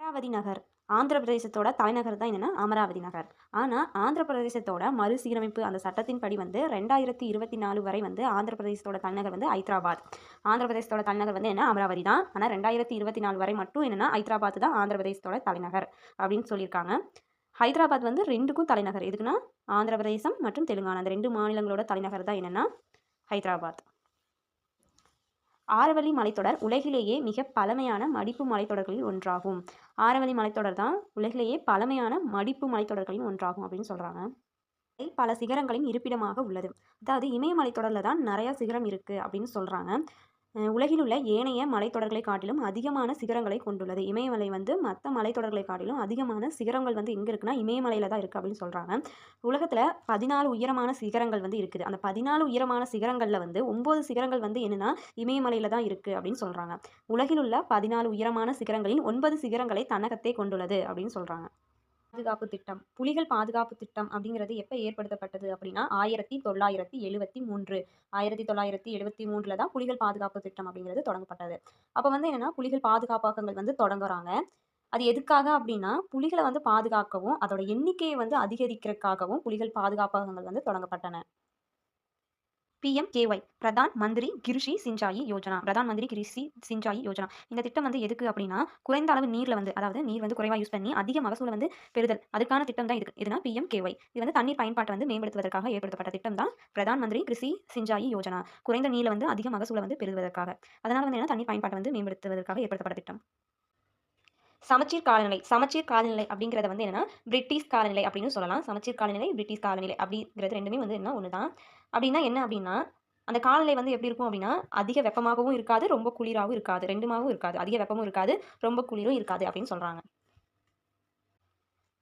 அமராவதி நகர் ஆந்திர பிரதேசத்தோட தலைநகர் தான் என்னன்னா அமராவதி நகர். ஆனால் ஆந்திர பிரதேசத்தோட மறுசீரமைப்பு அந்த சட்டத்தின்படி வந்து 2024 வரை வந்து ஆந்திர பிரதேசத்தோட தலைநகர் வந்து ஹைதராபாத். ஆந்திர பிரதேசத்தோட தலைநகர் வந்து என்ன அமராவதி தான். ஆனால் 2024 வரை மட்டும் என்னன்னா ஹைதராபாத் தான் ஆந்திர பிரதேசத்தோட தலைநகர் அப்படின்னு சொல்லியிருக்காங்க. ஹைதராபாத் வந்து ரெண்டுக்கும் தலைநகர். எதுக்குன்னா ஆந்திர பிரதேசம் மற்றும் தெலுங்கானா அந்த ரெண்டு மாநிலங்களோட தலைநகர் தான் என்னன்னா ஹைதராபாத். ஆரவல்லி மலைத்தொடர் உலகிலேயே மிக பழமையான மடிப்பு மலைத்தொடர்களில் ஒன்றாகும். ஆரவல்லி மலைத்தொடர் தான் உலகிலேயே பழமையான மடிப்பு மலைத்தொடர்களில் ஒன்றாகும் அப்படின்னு சொல்றாங்க. பல சிகரங்களின் இருப்பிடமாக உள்ளது. அதாவது இமயமலைத்தொடரில் தான் நிறைய சிகரம் இருக்கு அப்படின்னு சொல்றாங்க. உலகில் உள்ள ஏனைய மலைத்தொடர்களை காட்டிலும் அதிகமான சிகரங்களை கொண்டுள்ளது. இமயமலை வந்து மற்ற மலைத்தொடர்களை காட்டிலும் அதிகமான சிகரங்கள் வந்து எங்கே இருக்குன்னா இமயமலையில் தான் இருக்குது அப்படின்னு சொல்கிறாங்க. உலகத்தில் 14 உயரமான சிகரங்கள் வந்து இருக்குது. அந்த 14 உயரமான சிகரங்களில் வந்து 9 சிகரங்கள் வந்து என்னென்னா இமயமலையில் தான் இருக்குது அப்படின்னு சொல்கிறாங்க. உலகில் உள்ள 14 உயரமான சிகரங்களில் 9 சிகரங்களை தன்னகத்தே கொண்டுள்ளது அப்படின்னு சொல்கிறாங்க. பாதுகாப்பு திட்டம் புலிகள் பாதுகாப்பு திட்டம் அப்படிங்கிறது எப்போ ஏற்படுத்தப்பட்டது அப்படின்னா 1973 1973 தான் புலிகள் பாதுகாப்பு திட்டம் அப்படிங்கிறது தொடங்கப்பட்டது. அப்போ வந்து என்னன்னா புலிகள் பாதுகாப்பகங்கள் வந்து தொடங்குறாங்க. அது எதுக்காக அப்படின்னா புலிகளை வந்து பாதுகாக்கவும் அதோட எண்ணிக்கையை வந்து அதிகரிக்கிறதுக்காகவும் புலிகள் பாதுகாப்பகங்கள் வந்து தொடங்கப்பட்டன. பிஎம்கேஒய் பிரதான் மந்திரி கிருஷி சிஞ்சாயி யோஜனா. பிரதான் மந்திரி கிருஷி சிஞ்சாயி யோஜனா. இந்த திட்டம் வந்து எதுக்கு அப்படின்னா குறைந்த அளவு நீர்ல வந்து அதாவது நீர் வந்து குறைவாக யூஸ் பண்ணி அதிக மகசூலை வந்து பெறுதல் அதுக்கான திட்டம் தான் இதுதான் பிஎம்கேஒய். இது வந்து தண்ணீர் பயன்பாட்டை வந்து மேம்படுத்துவதற்காக ஏற்படுத்தப்பட்ட திட்டம் தான் பிரதான் மந்திரி கிருஷி சிஞ்சாயி யோஜனா. குறைந்த நீர்ல வந்து அதிக மகசூலை வந்து பெறுவதற்காக. அதனால வந்து என்ன தண்ணீர் பயன்பாட்டை வந்து மேம்படுத்துவதற்காக ஏற்படுத்தப்பட்ட திட்டம். சமச்சீர் காலநிலை சமச்சீர் காலநிலை அப்படிங்கிறத வந்து என்னன்னா பிரிட்டிஷ் காலநிலை அப்படின்னு சொல்லலாம். சமச்சீர் காலநிலை பிரிட்டிஷ் காலநிலை அப்படிங்கிறது ரெண்டுமே வந்து என்ன ஒன்று தான். அப்படின்னா என்ன அப்படின்னா அந்த காலநிலை வந்து எப்படி இருக்கும் அப்படின்னா அதிக வெப்பமாகவும் இருக்காது ரொம்ப குளிராகவும் இருக்காது ரெண்டுமாகவும் இருக்காது. அதிக வெப்பமும் இருக்காது ரொம்ப குளிரும் இருக்காது அப்படின்னு சொல்றாங்க.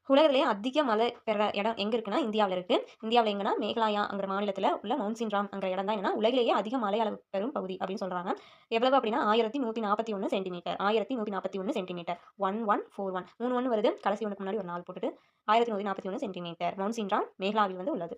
உலகத்திலேயே அதிக மழை பெற இடம் எங்க இருக்குன்னா இந்தியாவில் இருக்கு. இந்தியாவில் எங்கன்னா மேகாலயாங்கிற மாநிலத்தில் உள்ள மவுண்ட் அங்கிற இடம் தான் என்னன்னா உலகிலேயே அதிக மழை அளவு பெறும் பகுதி அப்படின்னு சொல்றாங்க. எவ்வளவு அப்படின்னா 1141 சென்டிமீட்டர் 1141 சென்டிமீட்டர் 1141 3 1 வருது கடைசி ஒன்றுக்கு முன்னாடி ஒரு 4 போட்டுட்டு 1141 சென்டிமீட்டர் மவுண்ட் சின்ராம் மேகாலாவில் வந்து உள்ளது.